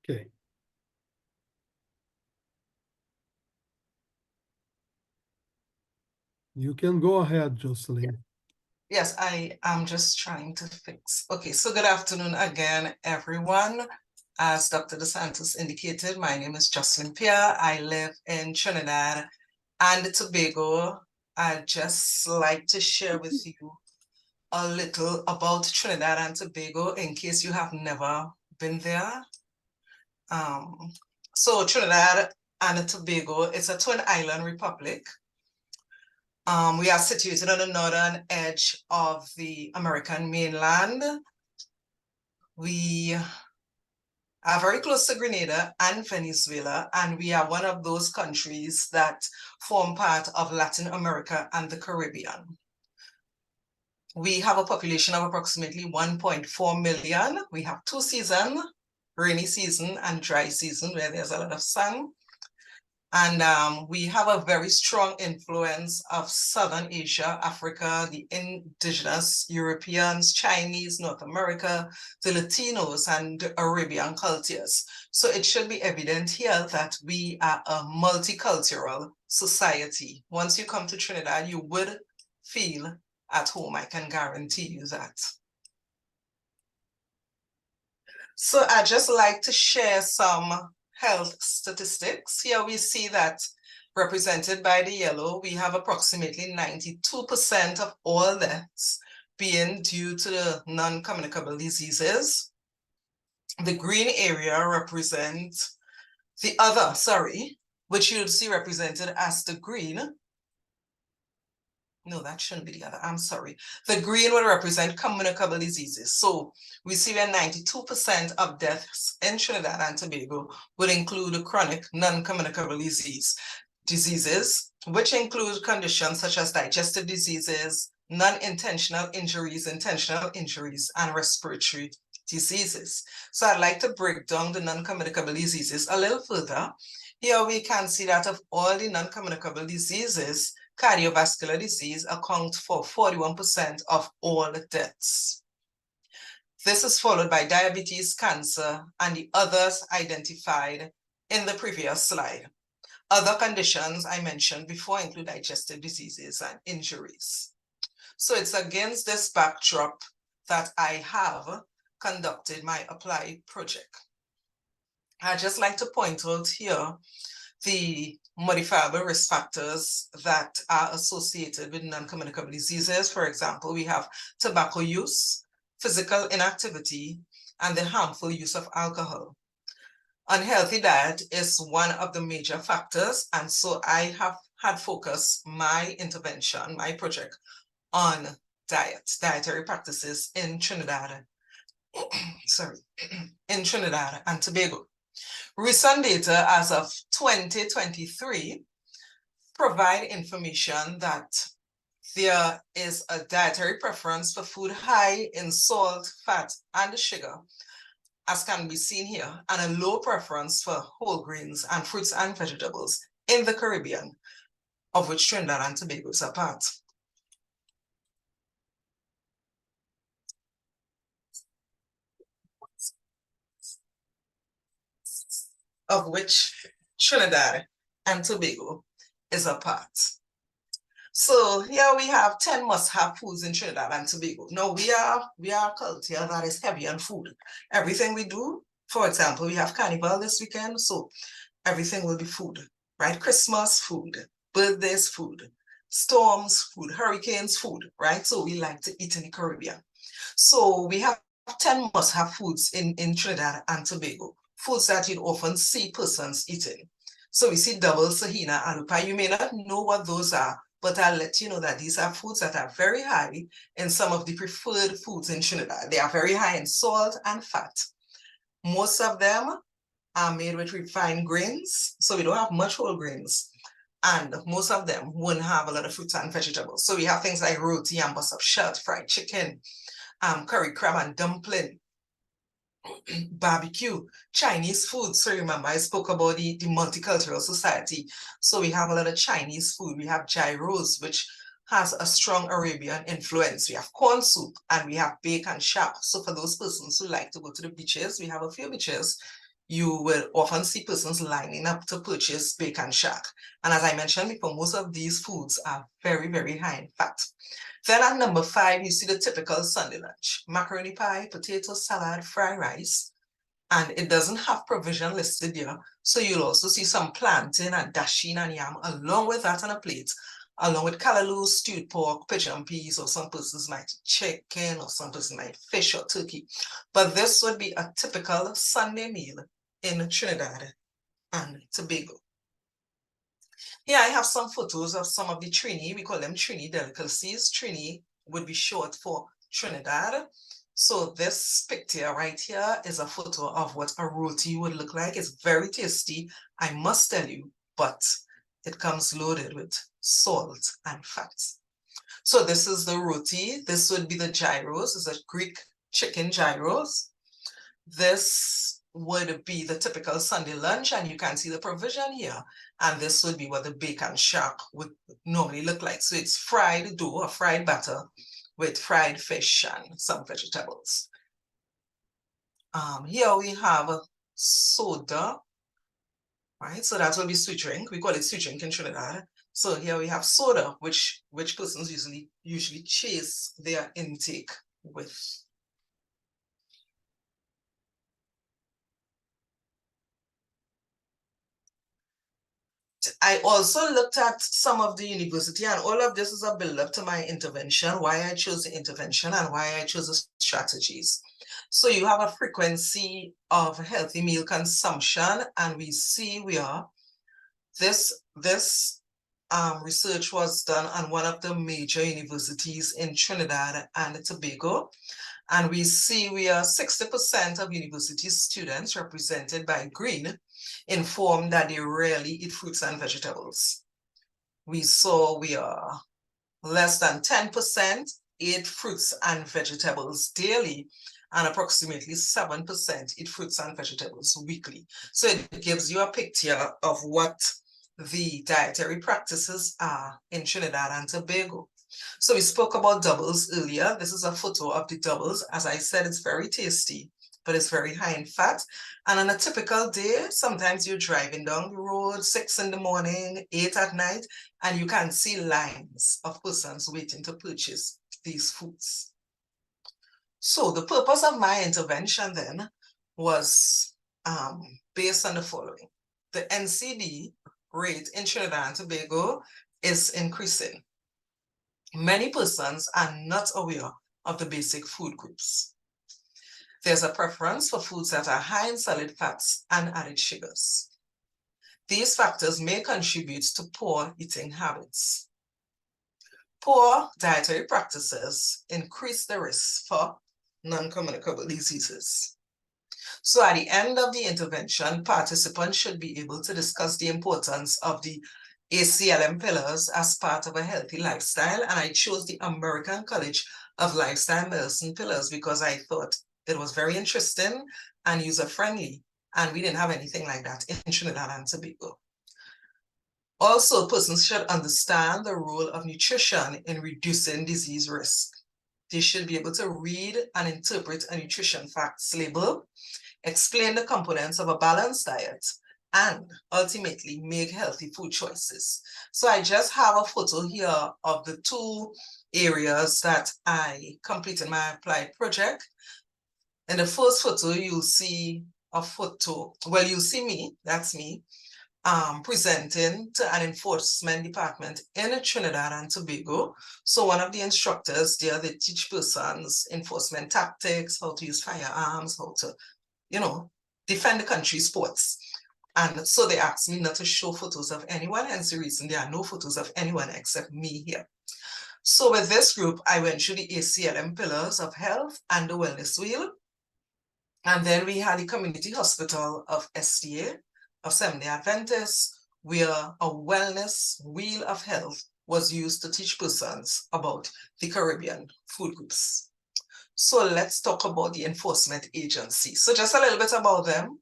Okay. You can go ahead, Jocelyn. Yes, I am just trying to fix. Okay, so good afternoon again, everyone. As Dr. DeSantis indicated, my name is Jocelyn Pierre. I live in Trinidad and Tobago. I'd just like to share with you a little about Trinidad and Tobago in case you have never been there. So Trinidad and Tobago is a twin island republic. We are situated on the northern edge of the American mainland. We are very close to Grenada and Venezuela, and we are one of those countries that form part of Latin America and the Caribbean. We have a population of approximately 1.4 million. We have two seasons, rainy season and dry season, where there's a lot of sun. And we have a very strong influence of Southern Asia, Africa, the indigenous Europeans, Chinese, North America, the Latinos, and Arabian cultures. So it should be evident here that we are a multicultural society. Once you come to Trinidad, you would feel at home, I can guarantee you that. So I'd just like to share some health statistics. Here we see that represented by the yellow, we have approximately 92% of all deaths being due to the non-communicable diseases. The green area represents the other, which you'll see represented as the green. No, that shouldn't be the other. I'm sorry. The green will represent communicable diseases. So we see that 92% of deaths in Trinidad and Tobago will include chronic non-communicable diseases, which include conditions such as digestive diseases, non-intentional injuries, intentional injuries, and respiratory diseases. So I'd like to break down the non-communicable diseases a little further. Here we can see that of all the non-communicable diseases, cardiovascular disease accounts for 41% of all deaths. This is followed by diabetes, cancer, and the others identified in the previous slide. Other conditions I mentioned before include digestive diseases and injuries. So it's against this backdrop that I have conducted my Apply project. I'd just like to point out here the modifiable risk factors that are associated with non-communicable diseases. For example, we have tobacco use, physical inactivity, and the harmful use of alcohol. Unhealthy diet is one of the major factors, and so I have had focused my intervention, my project, on dietary practices in Trinidad, in Trinidad and Tobago. Recent data as of 2023 provide information that there is a dietary preference for food high in salt, fat, and sugar, as can be seen here, and a low preference for whole grains and fruits and vegetables in the Caribbean, of which Trinidad and Tobago is a part. Of which Trinidad and Tobago is a part. So here we have 10 must-have foods in Trinidad and Tobago. Now we are a culture that is heavy on food. Everything we do, for example, we have Carnival this weekend, so everything will be food, right? Christmas, food, birthdays, food, storms, food, hurricanes, food, right? So we like to eat in the Caribbean. So we have 10 must-have foods in Trinidad and Tobago. Foods that you'd often see persons eating. So we see double sahina aloo pie. You may not know what those are, but I'll let you know that these are foods that are very high in some of the preferred foods in Trinidad. They are very high in salt and fat. Most of them are made with refined grains, so we don't have much whole grains. And most of them won't have a lot of fruits and vegetables. So we have things like roti and bus of shell, fried chicken, curry crab and dumpling, barbecue, Chinese food. So remember, I spoke about the multicultural society. So we have a lot of Chinese food. We have gyros, which has a strong Arabian influence. We have corn soup and we have bacon chop. So for those persons who like to go to the beaches, we have a few beaches you will often see persons lining up to purchase Bacon Shack. And as I mentioned before, most of these foods are very, very high in fat. Then at number 5, you see the typical Sunday lunch: macaroni pie, potato salad, fried rice. And it doesn't have provision listed here. So you'll also see some plantain and dasheen and yam along with that on a plate, along with callaloo, stewed pork, pigeon peas, or some persons might chicken, or some persons might fish or turkey. But this would be a typical Sunday meal in Trinidad and Tobago. Here I have some photos of some of the Trini. We call them Trini delicacies. Trini would be short for Trinidad. So this picture right here is a photo of what a roti would look like. It's very tasty, I must tell you, but it comes loaded with salt and fat. So this is the roti. This would be the gyros. It's a Greek chicken gyros. This would be the typical Sunday lunch, and you can see the provision here. And this would be what the Bacon Shack would normally look like. So it's fried dough or fried batter with fried fish and some vegetables. Here we have a soda, right? So that will be sweet drink. We call it sweet drink in Trinidad. So here we have soda, which persons usually chase their intake with. I also looked at some of the university, and all of this is a build-up to my intervention, why I chose the intervention and why I chose the strategies. So you have a frequency of healthy meal consumption, and we see this research was done on one of the major universities in Trinidad and Tobago. And we see we are 60% of university students, represented by green, informed that they rarely eat fruits and vegetables. We saw we are less than 10% eat fruits and vegetables daily, and approximately 7% eat fruits and vegetables weekly. So it gives you a picture of what the dietary practices are in Trinidad and Tobago. So we spoke about doubles earlier. This is a photo of the doubles. As I said, it's very tasty, but it's very high in fat. And on a typical day, sometimes you're driving down the road, 6 in the morning, 8 at night, and you can see lines of persons waiting to purchase these foods. So the purpose of my intervention then was based on the following. The NCD rate in Trinidad and Tobago is increasing. Many persons are not aware of the basic food groups. There's a preference for foods that are high in solid fats and added sugars. These factors may contribute to poor eating habits. Poor dietary practices increase the risk for non-communicable diseases. So at the end of the intervention, participants should be able to discuss the importance of the ACLM pillars as part of a healthy lifestyle. And I chose the American College of Lifestyle Medicine pillars because I thought it was very interesting and user-friendly. And we didn't have anything like that in Trinidad and Tobago. Also, persons should understand the role of nutrition in reducing disease risk. They should be able to read and interpret a nutrition facts label, explain the components of a balanced diet, and ultimately make healthy food choices. So I just have a photo here of the 2 areas that I completed my applied project. In the first photo, you'll see a photo, well, you'll see me, that's me, presenting to an enforcement department in Trinidad and Tobago. So one of the instructors there, they teach persons enforcement tactics, how to use firearms, how to, defend the country's sports. And so they asked me not to show photos of anyone, hence the reason there are no photos of anyone except me here. So with this group, I went through the ACLM pillars of health and the wellness wheel. And then we had the community hospital of SDA, of Seventh-day Adventists, where a wellness wheel of health was used to teach persons about the Caribbean food groups. So let's talk about the enforcement agency. So just a little bit about them.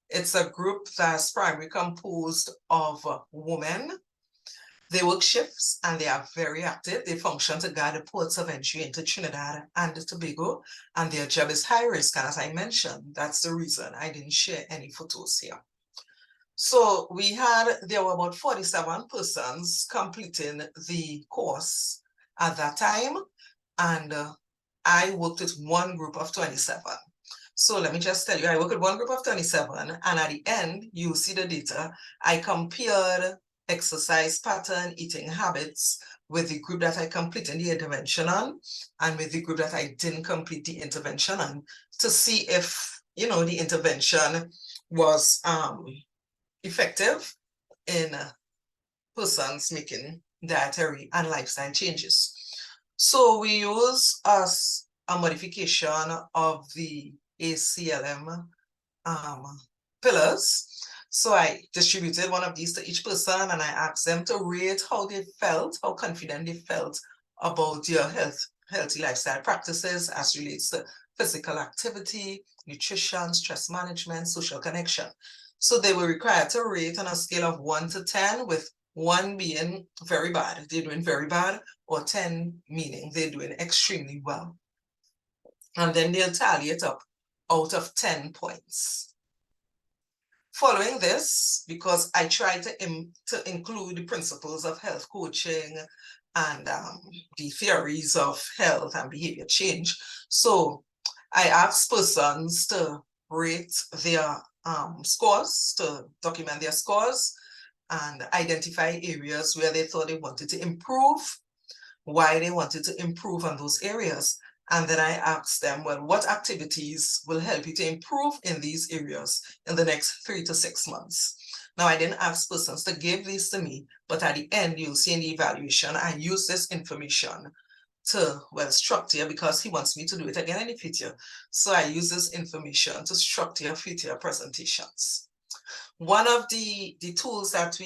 It's a group that's primarily composed of women. They work shifts and they are very active. They function to guard the ports of entry into Trinidad and Tobago, and their job is high risk. And as I mentioned, that's the reason I didn't share any photos here. So there were about 47 persons completing the course at that time, and I worked with one group of 27. So let me just tell you, I worked with one group of 27, and at the end, you see the data. I compared exercise pattern, eating habits with the group that I completed the intervention on and with the group that I didn't complete the intervention on to see if, the intervention was effective in persons making dietary and lifestyle changes. So we use as a modification of the ACLM pillars. So I distributed one of these to each person and I asked them to rate how they felt, how confident they felt about their healthy lifestyle practices as relates to physical activity, nutrition, stress management, social connection. So they were required to rate on a scale of 1 to 10, with 1 being very bad, they're doing very bad, or 10 meaning they're doing extremely well. And then they'll tally it up out of 10 points. Following this, because I try to include the principles of health coaching and the theories of health and behavior change, so I asked persons to rate their scores, to document their scores and identify areas where they thought they wanted to improve, why they wanted to improve on those areas. And then I asked them, well, what activities will help you to improve in these areas in the next 3 to 6 months? Now, I didn't ask persons to give these to me, but at the end, you'll see in the evaluation, I use this information to, structure, because he wants me to do it again in the future. So I use this information to structure future presentations. One of the tools that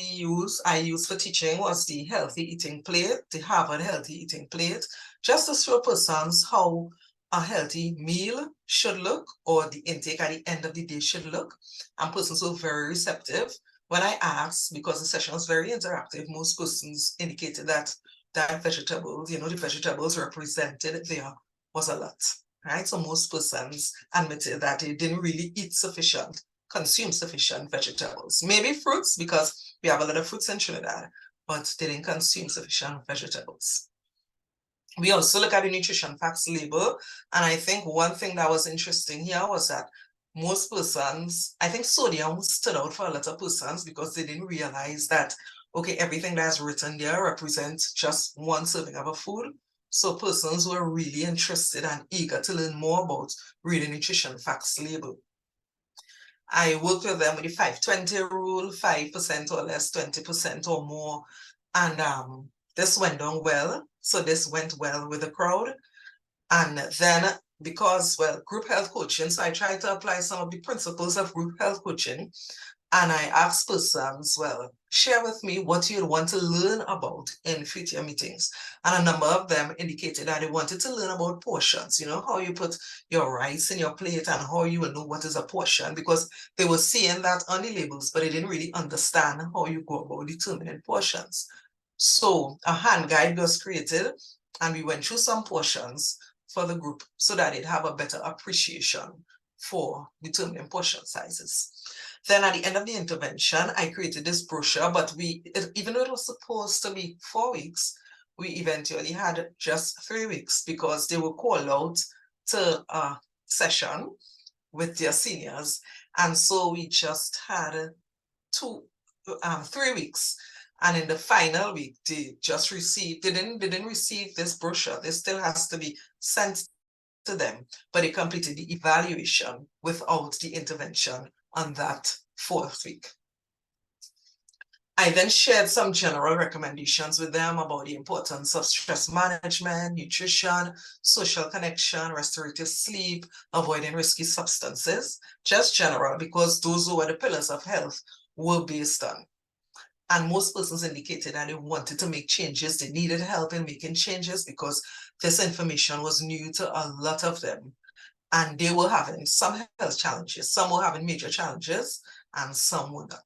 I use for teaching was the healthy eating plate, the Harvard healthy eating plate, just to show persons how a healthy meal should look, or the intake at the end of the day should look. And persons were very receptive. When I asked, because the session was very interactive, most persons indicated that vegetables, the vegetables represented there was a lot, right? So most persons admitted that they didn't really consume sufficient vegetables. Maybe fruits, because we have a lot of fruits in Trinidad, but they didn't consume sufficient vegetables. We also look at the nutrition facts label, and I think one thing that was interesting here was that most persons, I think sodium stood out for a lot of persons because they didn't realize that, okay, everything that's written there represents just one serving of a food. So persons were really interested and eager to learn more about reading nutrition facts label. I worked with them with the 5-20 rule, 5% or less, 20% or more. And this went down well. So this went well with the crowd. And then because, group health coaching, so I tried to apply some of the principles of group health coaching. And I asked persons, share with me what you'd want to learn about in future meetings. And a number of them indicated that they wanted to learn about portions, how you put your rice in your plate and how you will know what is a portion, because they were seeing that on the labels, but they didn't really understand how you go about determining portions. So a hand guide was created and we went through some portions for the group so that they'd have a better appreciation for determining portion sizes. Then at the end of the intervention, I created this brochure, but even though it was supposed to be 4 weeks, we eventually had just 3 weeks because they were called out to a session with their seniors. And so we just had 3 weeks. And in the final week, they didn't receive this brochure. This still has to be sent to them, but they completed the evaluation without the intervention on that 4th week. I then shared some general recommendations with them about the importance of stress management, nutrition, social connection, restorative sleep, avoiding risky substances, just general, because those were the pillars of health were based on. And most persons indicated that they wanted to make changes. They needed help in making changes because this information was new to a lot of them. And they were having some health challenges. Some were having major challenges and some were not.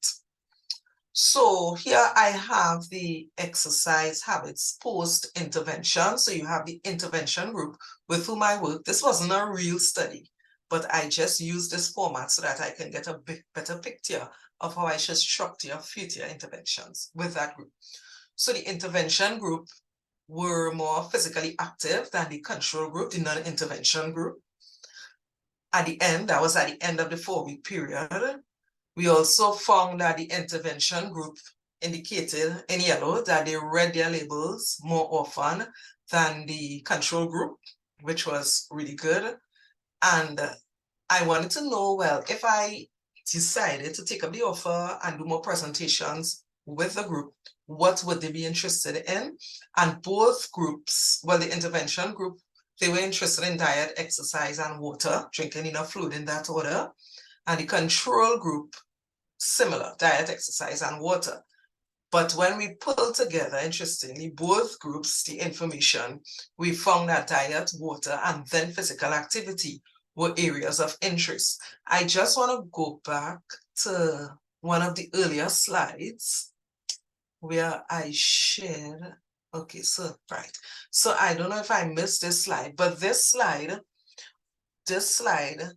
So here I have the exercise habits post-intervention. So you have the intervention group with whom I work. This wasn't a real study, but I just used this format so that I can get a better picture of how I should structure future interventions with that group. So the intervention group were more physically active than the control group, the non-intervention group. At the end, that was at the end of the 4-week period. We also found that the intervention group indicated in yellow that they read their labels more often than the control group, which was really good. And I wanted to know, well, if I decided to take up the offer and do more presentations with the group, what would they be interested in? And both groups, well, the intervention group, they were interested in diet, exercise, and water, drinking enough fluid in that order. And the control group, similar, diet, exercise, and water. But when we pulled together, interestingly, both groups, the information, we found that diet, water, and then physical activity were areas of interest. I just want to go back to one of the earlier slides where I shared, okay, so, right. So I don't know if I missed this slide, but this slide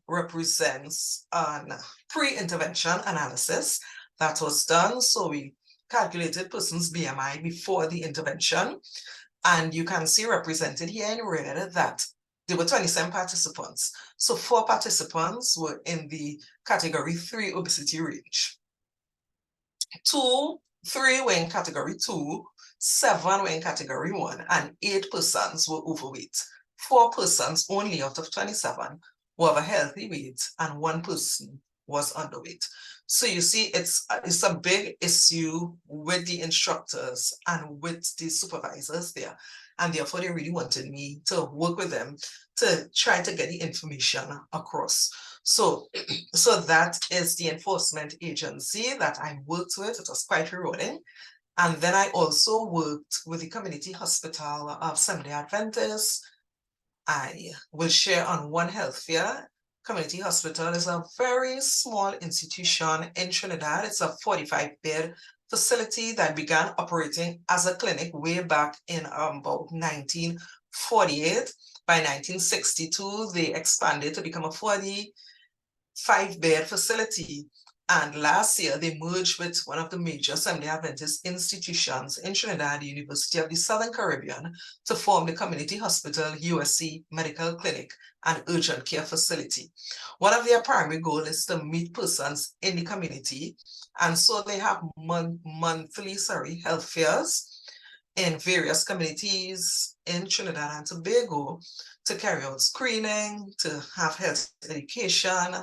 represents an pre-intervention analysis that was done. So we calculated person's BMI before the intervention. And you can see represented here in red that there were 27 participants. So 4 participants were in the category 3 obesity range. 3 were in category 2, 7 were in category 1, and 8 persons were overweight. 4 persons only out of 27 were of a healthy weight, and 1 person was underweight. So you see, it's a big issue with the instructors and with the supervisors there. And therefore, they really wanted me to work with them to try to get the information across. So that is the enforcement agency that I worked with. It was quite rewarding. And then I also worked with the community hospital of Seventh-day Adventists. I will share on One Health Fair. Community hospital is a very small institution in Trinidad. It's a 45-bed facility that began operating as a clinic way back in about 1948. By 1962, they expanded to become a 45-bed facility. And last year, they merged with one of the major Seventh-day Adventist institutions in Trinidad, the University of the Southern Caribbean, to form the Community Hospital USC Medical Clinic and Urgent Care Facility. One of their primary goals is to meet persons in the community. And so they have monthly health fairs in various communities in Trinidad and Tobago to carry out screening, to have health education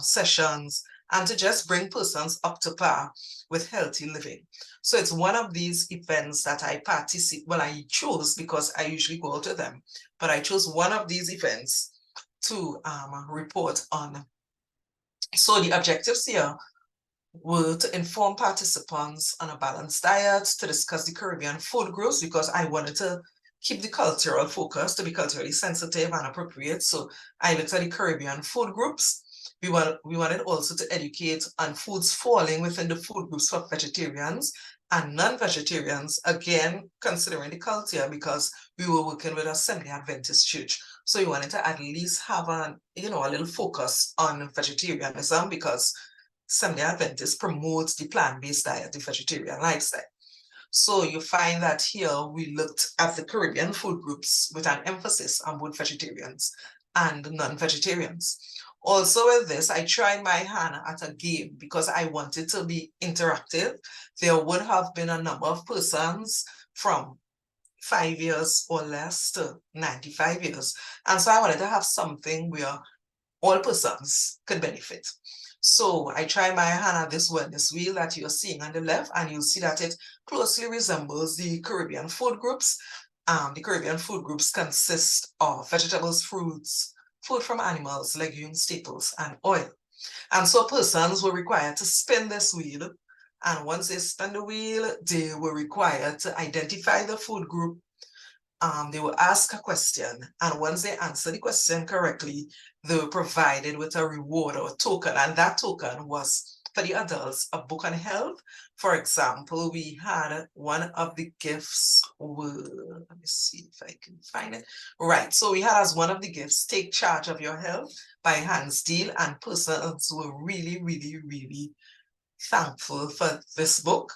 sessions, and to just bring persons up to par with healthy living. So it's one of these events that I chose because I usually go to them, but I chose one of these events to report on. So the objectives here were to inform participants on a balanced diet, to discuss the Caribbean food groups, because I wanted to keep the cultural focus, to be culturally sensitive and appropriate. So I looked at the Caribbean food groups. We wanted also to educate on foods falling within the food groups for vegetarians and non-vegetarians, again, considering the culture, because we were working with a Seventh-day Adventist church. So we wanted to at least have a little focus on vegetarianism, because Seventh-day Adventist promotes the plant-based diet, the vegetarian lifestyle. So you find that here we looked at the Caribbean food groups with an emphasis on both vegetarians and non-vegetarians. Also with this, I tried my hand at a game because I wanted to be interactive. There would have been a number of persons from 5 years or less to 95 years. And so I wanted to have something where all persons could benefit. So I tried my hand at this wellness wheel that you're seeing on the left, and you'll see that it closely resembles the Caribbean food groups. The Caribbean food groups consist of vegetables, fruits, food from animals, legumes, staples, and oil. And so persons were required to spin this wheel. And once they spin the wheel, they were required to identify the food group. They were asked a question, and once they answered the question correctly, they were provided with a reward or a token, and that token was for the adults, a book on health. For example, we had one of the gifts were, let me see if I can find it. Right, so we had as one of the gifts, Take Charge of Your Health by Hans Steele, and persons were really thankful for this book.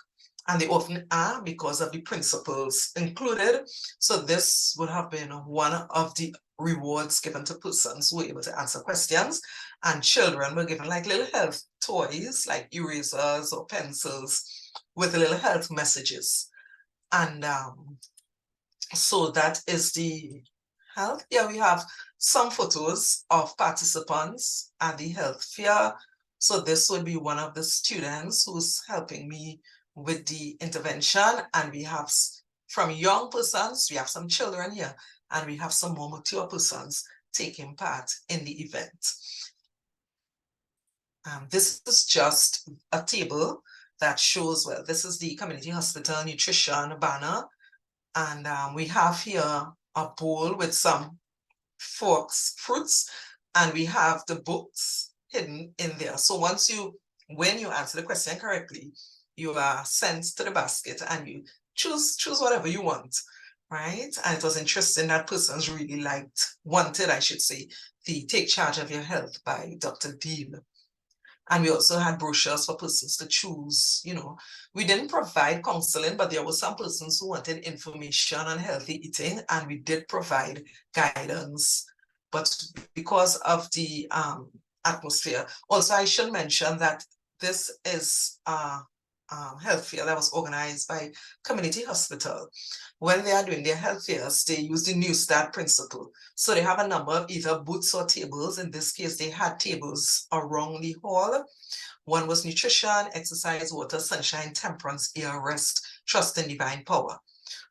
And they often are because of the principles included. So this would have been one of the rewards given to persons who were able to answer questions, and children were given like little health toys, like erasers or pencils with little health messages. And so that is the health. Yeah, we have some photos of participants at the health fair. So this would be one of the students who's helping me with the intervention. And we have from young persons, we have some children here, and we have some more mature persons taking part in the event. This is just a table that shows, well, this is the community hospital nutrition banner. And we have here a bowl with some fruits, and we have the books hidden in there. So when you answer the question correctly, you are sent to the basket and you choose whatever you want, right? And it was interesting that persons really wanted, I should say, the Take Charge of Your Health by Dr. Deal. And we also had brochures for persons to choose. We didn't provide counseling, but there were some persons who wanted information on healthy eating, and we did provide guidance. But because of the atmosphere, also I should mention that this is a health fair that was organized by Community Hospital. When they are doing their health fairs, they use the New Start principle. So they have a number of either booths or tables. In this case, they had tables around the hall. One was nutrition, exercise, water, sunshine, temperance, air, rest, trust in divine power.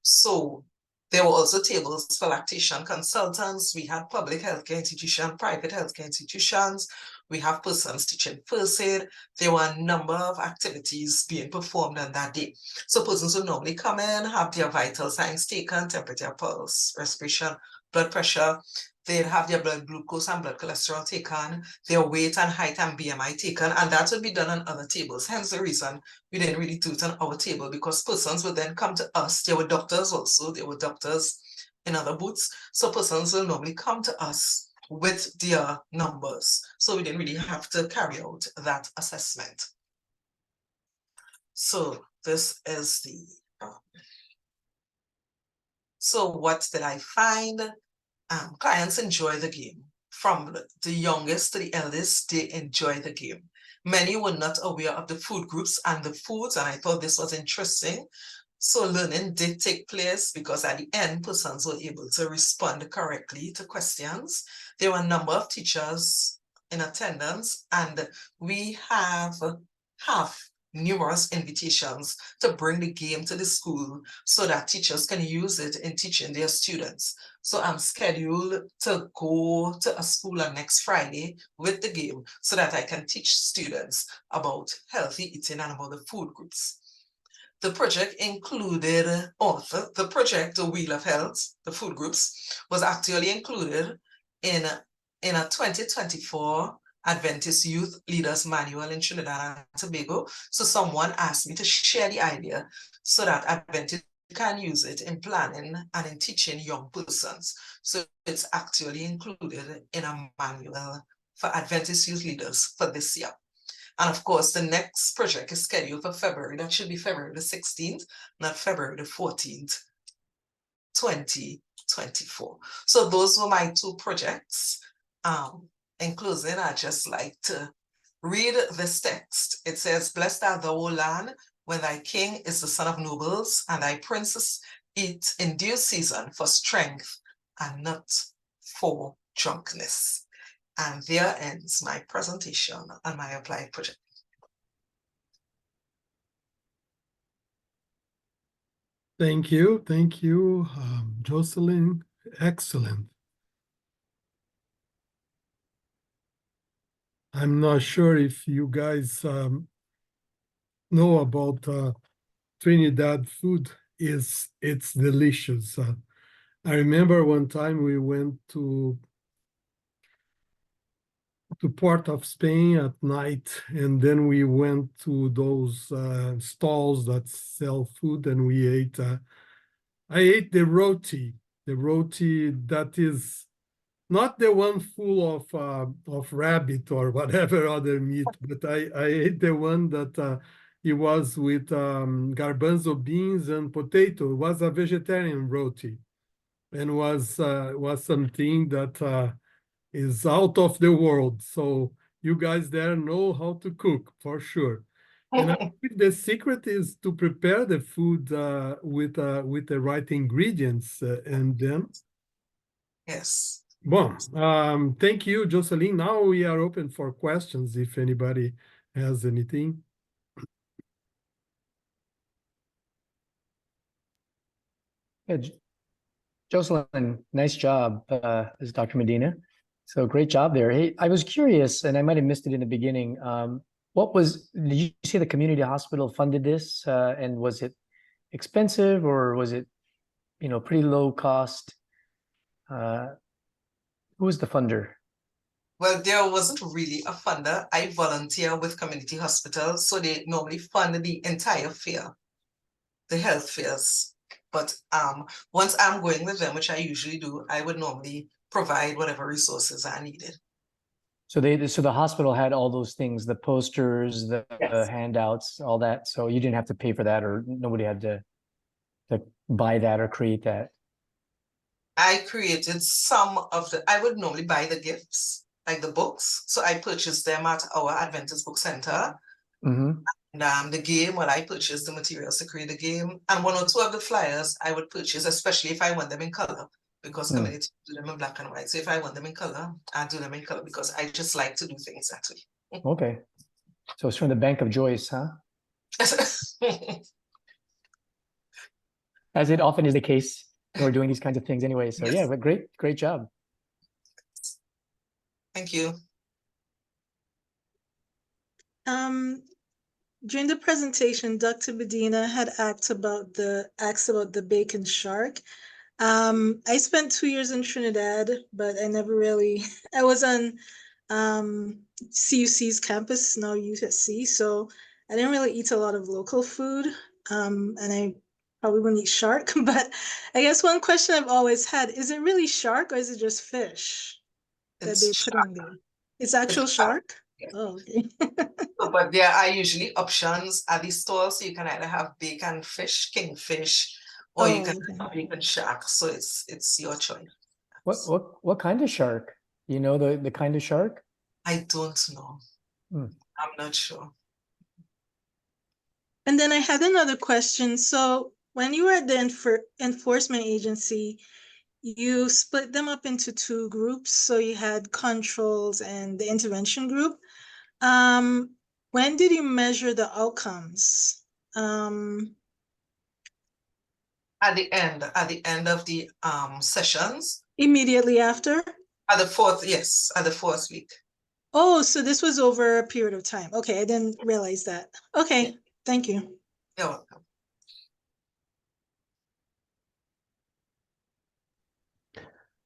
So there were also tables for lactation consultants. We had public healthcare institutions, private healthcare institutions. We have persons teaching first aid. There were a number of activities being performed on that day. So persons would normally come in, have their vital signs taken, temperature, pulse, respiration, blood pressure. They'd have their blood glucose and blood cholesterol taken, their weight and height and BMI taken, and that would be done on other tables. Hence the reason we didn't really do it on our table, because persons would then come to us. There were doctors also. There were doctors in other booths. So persons will normally come to us with their numbers. So we didn't really have to carry out that assessment. So this is the... So what did I find? Clients enjoy the game. From the youngest to the eldest, they enjoy the game. Many were not aware of the food groups and the foods, and I thought this was interesting. So learning did take place, because at the end, persons were able to respond correctly to questions. There were a number of teachers in attendance, and we have numerous invitations to bring the game to the school so that teachers can use it in teaching their students. So I'm scheduled to go to a school on next Friday with the game so that I can teach students about healthy eating and about the food groups. The project included, the project, the Wheel of Health, the food groups, was actually included in a 2024 Adventist Youth Leaders Manual in Trinidad and Tobago. So someone asked me to share the idea so that Adventists can use it in planning and in teaching young persons. So it's actually included in a manual for Adventist youth leaders for this year. And of course, the next project is scheduled for February. That should be February the 16th, not February the 14th, 2024. So those were my two projects. In closing, I'd just like to read this text. It says, "Blessed art thou, O land, when thy king is the son of nobles, and thy princes eat in due season for strength and not for drunkenness." And there ends my presentation on my applied project. Thank you, Jocelyn. Excellent. I'm not sure if you guys know about Trinidad food. It's delicious. I remember one time we went to to Port of Spain at night, and then we went to those stalls that sell food, and we ate. I ate the roti that is not the one full of rabbit or whatever other meat, but I ate the one that it was with garbanzo beans and potato. It was a vegetarian roti, and was something that is out of the world. So you guys there know how to cook for sure. And I think the secret is to prepare the food with the right ingredients, and then. Yes. Well, thank you, Jocelyn. Now we are open for questions if anybody has anything. Yeah, Jocelyn, nice job, as Dr. Medina. So great job there. Hey, I was curious, and I might have missed it in the beginning. Did you say the community hospital funded this? And was it expensive, or was it, pretty low cost? Who was the funder? Well, there wasn't really a funder. I volunteer with community hospitals, so they normally fund the entire fair, the health fairs. But once I'm going with them, which I usually do, I would normally provide whatever resources are needed. So the hospital had all those things, the posters, the Yes. handouts, all that. So you didn't have to pay for that, or nobody had to buy that or create that. I created I would normally buy the gifts, like the books. So I purchased them at our Adventist Book Center. Mm-hmm. And the game, I purchased the materials to create the game. And one or two of the flyers I would purchase, especially if I want them in color, because community do them in black and white. So if I want them in color, I do them in color because I just like to do things that way. Okay. So it's from the Bank of Joyce, huh? As it often is the case when we're doing these kinds of things anyway. So Yes. yeah, but great job. Thank you. During the presentation, Dr. Medina had asked about the bacon shark. I spent 2 years in Trinidad, but I never really, I was on CUC's campus, now USC, so I didn't really eat a lot of local food, and I probably wouldn't eat shark, but I guess one question I've always had, is it really shark or is it just fish that they put on there? It's actual shark? Yeah. Oh, okay. But there are usually options at the store, so you can either have bacon fish, kingfish, or you can have bacon shark. So it's your choice. What kind of shark? You know the kind of shark? I don't know. I'm not sure. And then I had another question. So when you were at the enforcement agency, you split them up into 2 groups. So you had controls and the intervention group. When did you measure the outcomes? At the end of the sessions. Immediately after? At the fourth week. Oh, so this was over a period of time. Okay, I didn't realize that. Okay, thank you. You're welcome.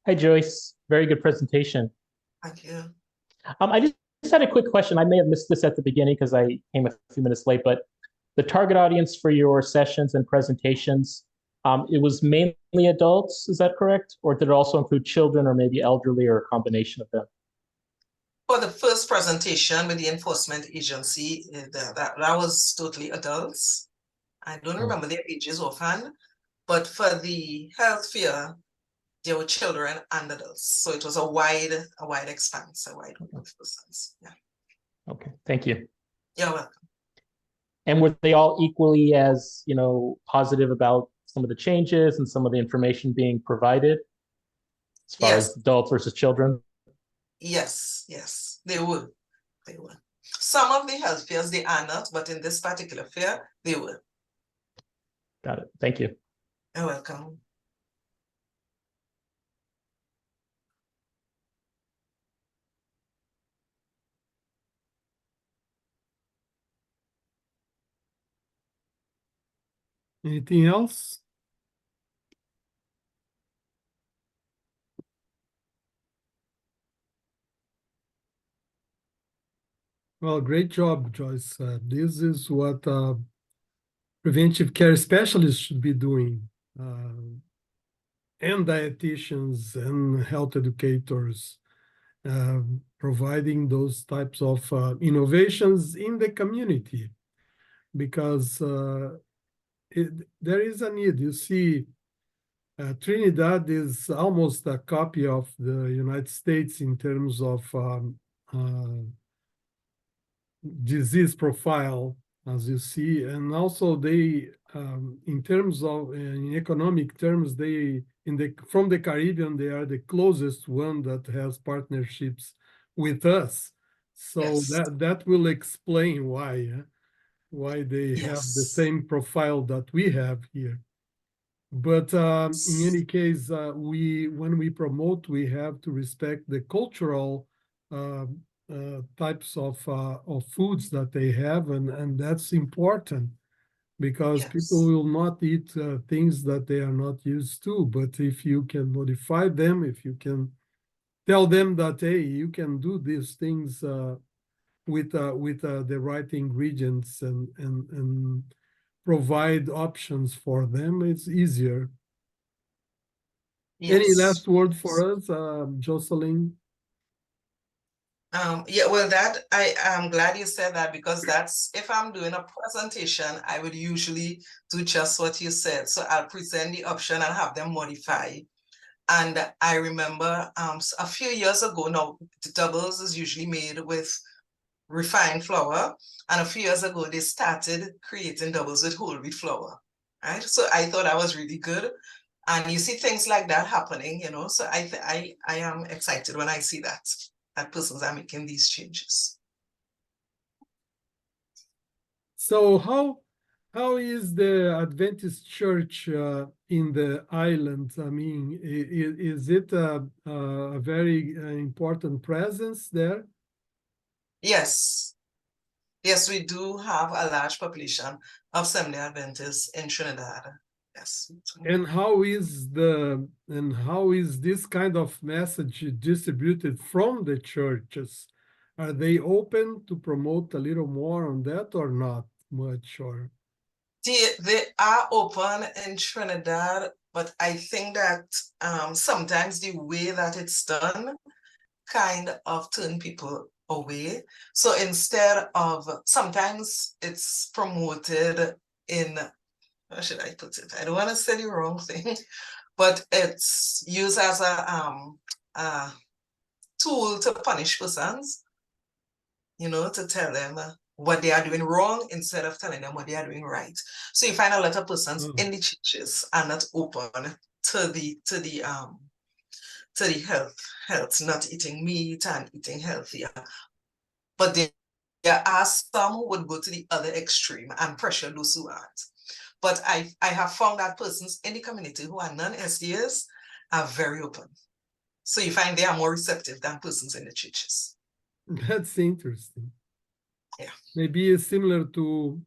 Hi, Joyce. Very good presentation. Thank you. I just had a quick question. I may have missed this at the beginning because I came a few minutes late, but the target audience for your sessions and presentations, it was mainly adults, is that correct? Or did it also include children or maybe elderly or a combination of them? For the first presentation with the enforcement agency, that was totally adults. I don't remember their ages offhand, but for the health fair, there were children and adults. So it was a wide expanse, a wide group of persons. Yeah. Okay, thank you. You're welcome. And were they all equally as, positive about some of the changes and some of the information being provided as far as adults versus children? Yes, they would. Some of the health fairs, they are not, but in this particular fair, they would. Got it. Thank you. You're welcome. Anything else? Well, great job, Joyce. This is what preventive care specialists should be doing, and dietitians and health educators, providing those types of innovations in the community, because there is a need. You see, Trinidad is almost a copy of the United States in terms of disease profile, as you see, and also they, in terms of in economic terms, they from the Caribbean, they are the closest one that has partnerships with us. So Yes. that will explain why they have the Yes. same profile that we have here. But in any case, when we promote, we have to respect the cultural types of foods that they have, and that's important because people Yes. will not eat things that they are not used to. But if you can modify them, if you can tell them that, hey, you can do these things with the right ingredients and provide options for them, it's easier. Any last Yes. word Yes. for us, Jocelyn? Yeah, well, that I'm glad you said that, because that's, if I'm doing a presentation, I would usually do just what you said. So I'll present the option and have them modify. And I remember a few years ago, now the doubles is usually made with refined flour, and a few years ago they started creating doubles with whole wheat flour, right? So I thought that was really good. And you see things like that happening, you know. So I am excited when I see that persons are making these changes. So how is the Adventist Church in the island? I mean, is it a very important presence there? Yes. Yes, we do have a large population of Seventh-day Adventists in Trinidad. Yes. And how is this kind of message distributed from the churches? Are they open to promote a little more on that or not much? Or They are open in Trinidad, but I think that sometimes the way that it's done kind of turn people away. So instead of, sometimes it's promoted in, how should I put it? I don't want to say the wrong thing, but it's used as a tool to punish persons, you know, to tell them what they are doing wrong instead of telling them what they are doing right. So you find a lot of persons in the churches are not open to the health, not eating meat and eating healthier. But there are some who would go to the other extreme and pressure those who aren't. But I have found that persons in the community who are non-SDAs are very open. So you find they are more receptive than persons in the churches. that's interesting. Yeah. Maybe it's similar to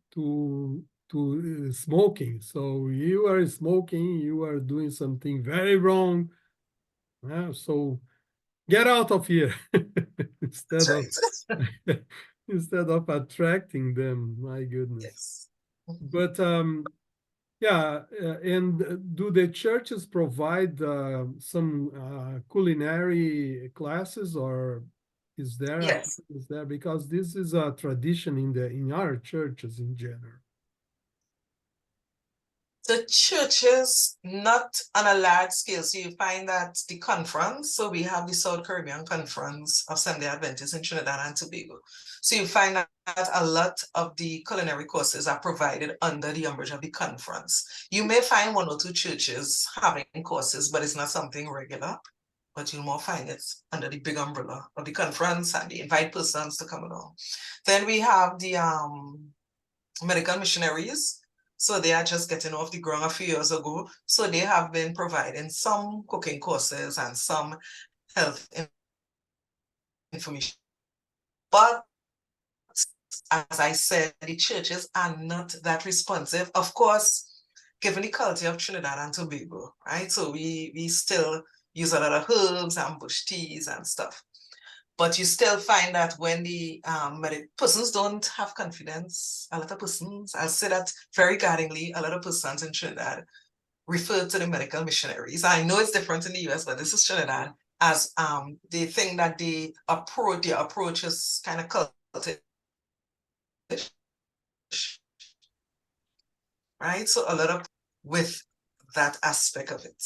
smoking. So you are smoking, you are doing something very wrong. So get out of here instead of Right. instead of attracting them. My goodness. Yes. But yeah, and do the churches provide some culinary classes, or is Yes. there because this is a tradition in our churches in general? The churches, not on a large scale. So you find that the conference, so we have the South Caribbean Conference of Seventh-day Adventists in Trinidad and Tobago. So you find that a lot of the culinary courses are provided under the umbrella of the conference. You may find one or two churches having courses, but it's not something regular. But you'll more find it under the big umbrella of the conference, and they invite persons to come along. Then we have the medical missionaries. So they are just getting off the ground a few years ago. So they have been providing some cooking courses and some health information. But as I said, the churches are not that responsive. Of course, given the culture of Trinidad and Tobago, right? So we still use a lot of herbs and bush teas and stuff. But you still find that when the persons don't have confidence, a lot of persons, I'll say that very guardingly, a lot of persons in Trinidad refer to the medical missionaries. I know it's different in the US, but this is Trinidad, as they think that the approach is kind of cultish, right? So a lot of with that aspect of it.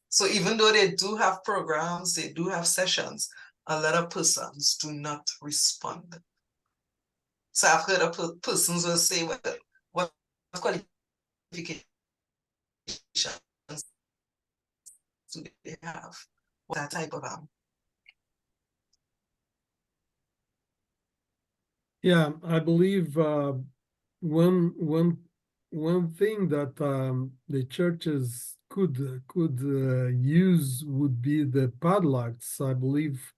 So even though they do have programs, they do have sessions, a lot of persons do not respond. So I've heard of persons will say, well, what qualifications do they have? What that type of Yeah, I believe one thing that the churches could use would be the padlocks. I believe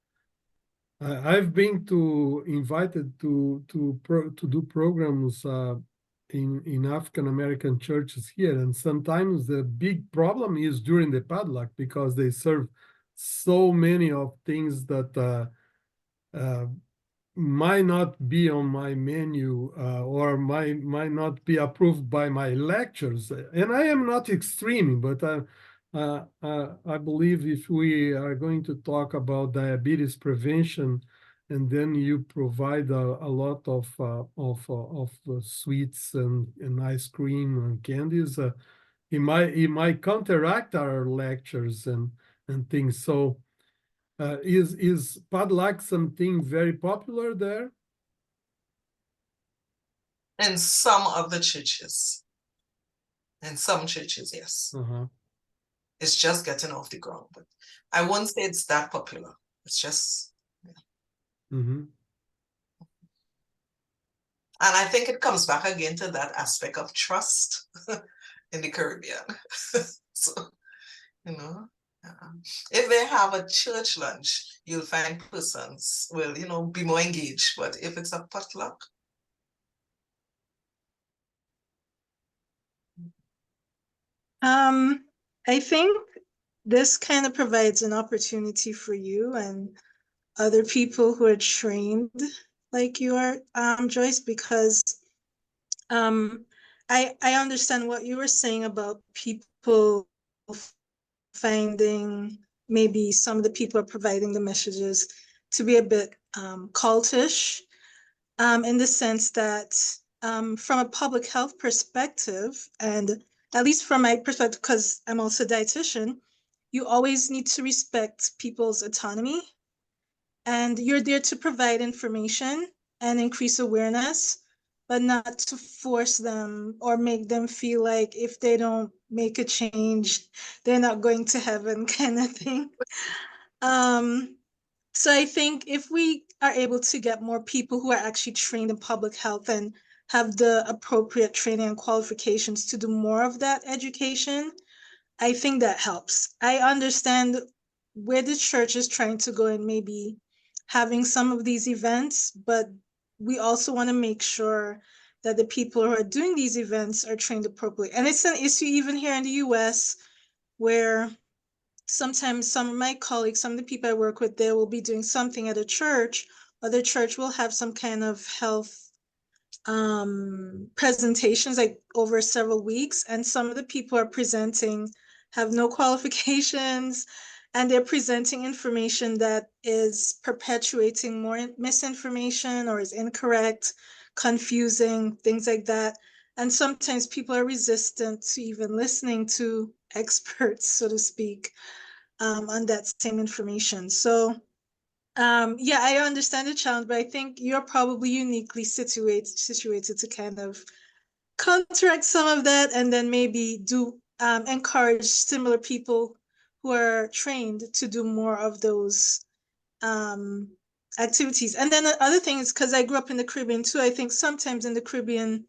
I've been invited to do programs in African American churches here, and sometimes the big problem is during the padlock because they serve so many of things that might not be on my menu or might not be approved by my lectures. And I am not extreme, but I believe if we are going to talk about diabetes prevention, and then you provide a lot of sweets and ice cream and candies, it might counteract our lectures and things. So. Is padlock something very popular there? in some of the churches. In some churches, yes. It's just getting off the ground, but I won't say it's that popular. It's just, yeah. And I think it comes back again to that aspect of trust in the Caribbean. So, you know, if they have a church lunch, you'll find persons will, you know, be more engaged. But if it's a potluck, I think this kind of provides an opportunity for you and other people who are trained like you are, Joyce, because I understand what you were saying about people finding maybe some of the people are providing the messages to be a bit cultish, in the sense that from a public health perspective, and at least from my perspective, because I'm also a dietitian, you always need to respect people's autonomy, and you're there to provide information and increase awareness, but not to force them or make them feel like if they don't make a change, they're not going to heaven, kind of thing. So I think if we are able to get more people who are actually trained in public health and have the appropriate training and qualifications to do more of that education, I think that helps. I understand where the church is trying to go and maybe having some of these events, but we also want to make sure that the people who are doing these events are trained appropriately. And it's an issue even here in the US where sometimes some of my colleagues, some of the people I work with, they will be doing something at a church, or the church will have some kind of health presentations like over several weeks, and some of the people are presenting have no qualifications, and they're presenting information that is perpetuating more misinformation or is incorrect, confusing, things like that. And sometimes people are resistant to even listening to experts, so to speak, on that same information. So yeah, I understand the challenge, but I think you're probably uniquely situated to kind of counteract some of that, and then maybe do encourage similar people who are trained to do more of those activities. And then the other thing is, because I grew up in the Caribbean too, I think sometimes in the Caribbean,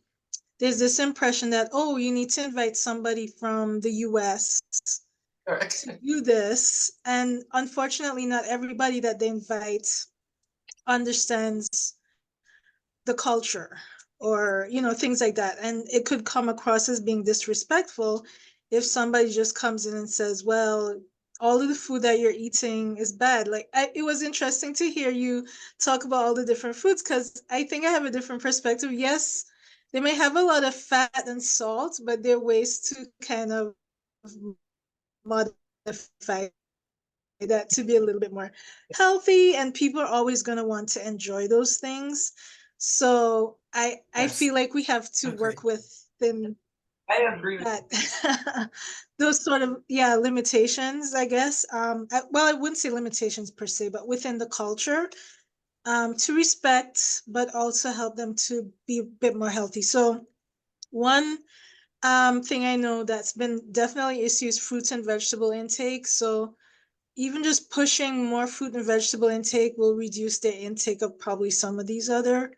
there's this impression that, oh, you need to invite somebody from the US to do this. And unfortunately, not everybody that they invite understands the culture or, you know, things like that. And it could come across as being disrespectful if somebody just comes in and says, well, all of the food that you're eating is bad. Like it was interesting to hear you talk about all the different foods, because I think I have a different perspective. Yes, they may have a lot of fat and salt, but there are ways to kind of modify that to be a little bit more healthy, and people are always going to want to enjoy those things. So I Yes, feel like we have to agree. work within I agree with that those sort of limitations, I guess. Well, I wouldn't say limitations per se, but within the culture, to respect, but also help them to be a bit more healthy. So one thing I know that's been definitely issues, fruits and vegetable intake. So even just pushing more fruit and vegetable intake will reduce their intake of probably some of these other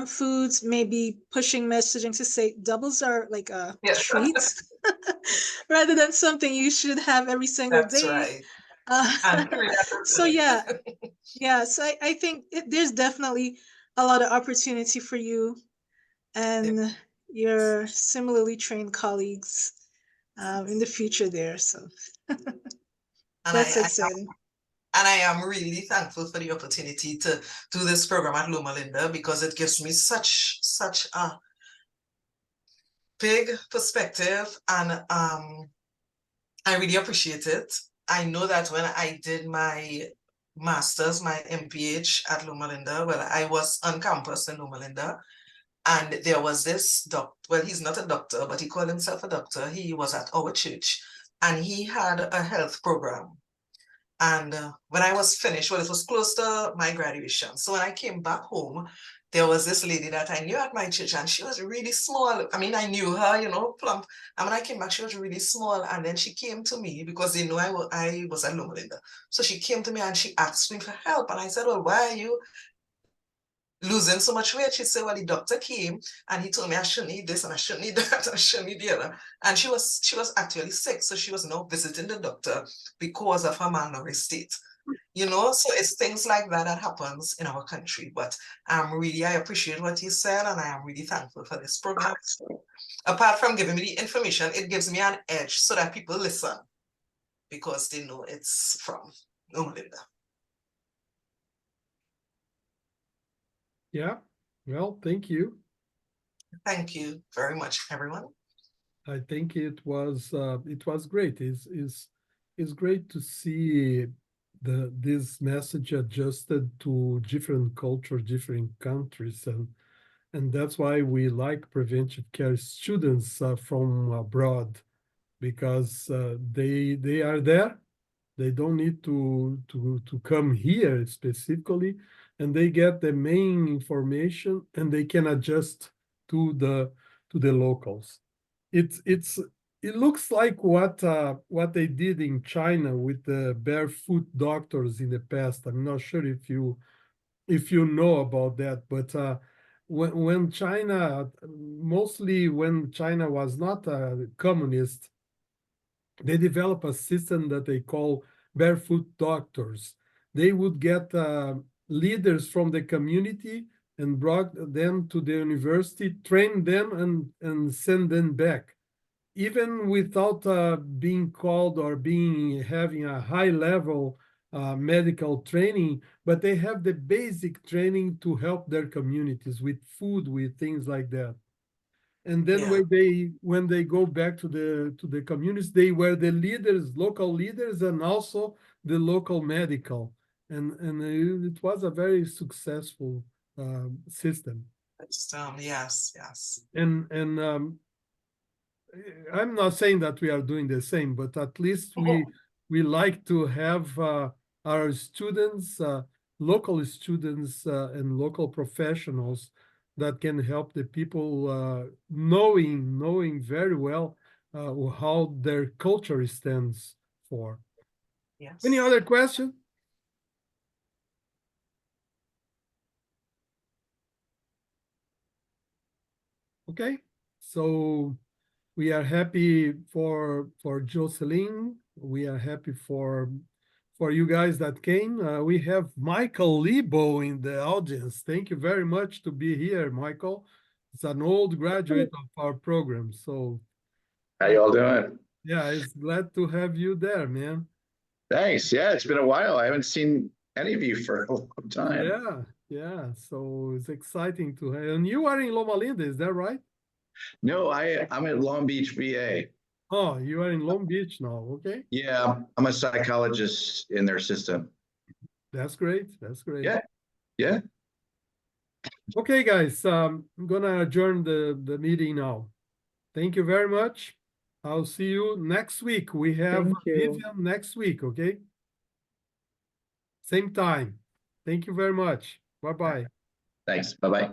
foods. Maybe pushing messaging to say doubles are like a Yeah. treat rather than something you should have every single That's day. right. And So yeah, so I think there's definitely a lot of opportunity for you and your similarly trained colleagues in the future there. So and that's I exciting. and I am really thankful for the opportunity to do this program at Loma Linda, because it gives me such a big perspective, and I really appreciate it. I know that when I did my master's, my MPH at Loma Linda, well, I was on campus in Loma Linda, and there was this doctor. Well, he's not a doctor, but he called himself a doctor. He was at our church, and he had a health program. And when I was finished, well, it was close to my graduation. So when I came back home, there was this lady that I knew at my church, and she was really small. I mean, I knew her, plump. And when I came back, she was really small. And then she came to me because they knew I was at Loma Linda. So she came to me and she asked me for help. And I said, well, why are you losing so much weight? She said, well, the doctor came and he told me I shouldn't eat this and I shouldn't eat that and I shouldn't eat the other. And she was actually sick. So she was now visiting the doctor because of her malnourished state. So it's things like that that happens in our country. But I appreciate what you said, and I am really thankful for this program. Apart from giving me the information, it gives me an edge so that people listen because they know it's from Loma Linda. Yeah, well, thank you. Thank you very much, everyone. I think it was great. It's great to see this message adjusted to different cultures, different countries, and that's why we like preventive care students from abroad, because they are there. They don't need to come here specifically, and they get the main information and they can adjust to the locals. It looks like what they did in China with the barefoot doctors in the past. I'm not sure if you know about that, but when China, mostly when China was not a communist, they developed a system that they call barefoot doctors. They would get leaders from the community and brought them to the university, train them, and send them back, even without being called or having a high level medical training, but they have the basic training to help their communities with food, with things like that. And then Yeah. when they go back to the communities, they were the leaders, local leaders, and also the local medical, and it was a very successful system. Yes. And I'm not saying that we are doing the same, but at least we like to have our students, local students, and local professionals that can help the people knowing very well how their culture stands for. Yes. Any other question? Okay, so we are happy for Jocelyn. We are happy for you guys that came. We have Michael Lebo in the audience. Thank you very much to be here, Michael. It's an old graduate of our program. So How y'all doing? yeah, it's glad to have you there, man. Thanks. Yeah, it's been a while. I haven't seen any of you for a long time. Yeah, yeah. So it's exciting to have. And you are in Loma Linda, is that right? No, I'm at Long Beach, VA. Oh, you are in Long Beach now. Okay. Yeah, I'm a psychologist in their system. That's great. That's great. Yeah, yeah. Okay, guys. I'm gonna adjourn the meeting now. Thank you very much. I'll see you next week. We have Thank you. Vivian next week, okay? Same time. Thank you very much. Bye-bye. Thanks. Bye-bye.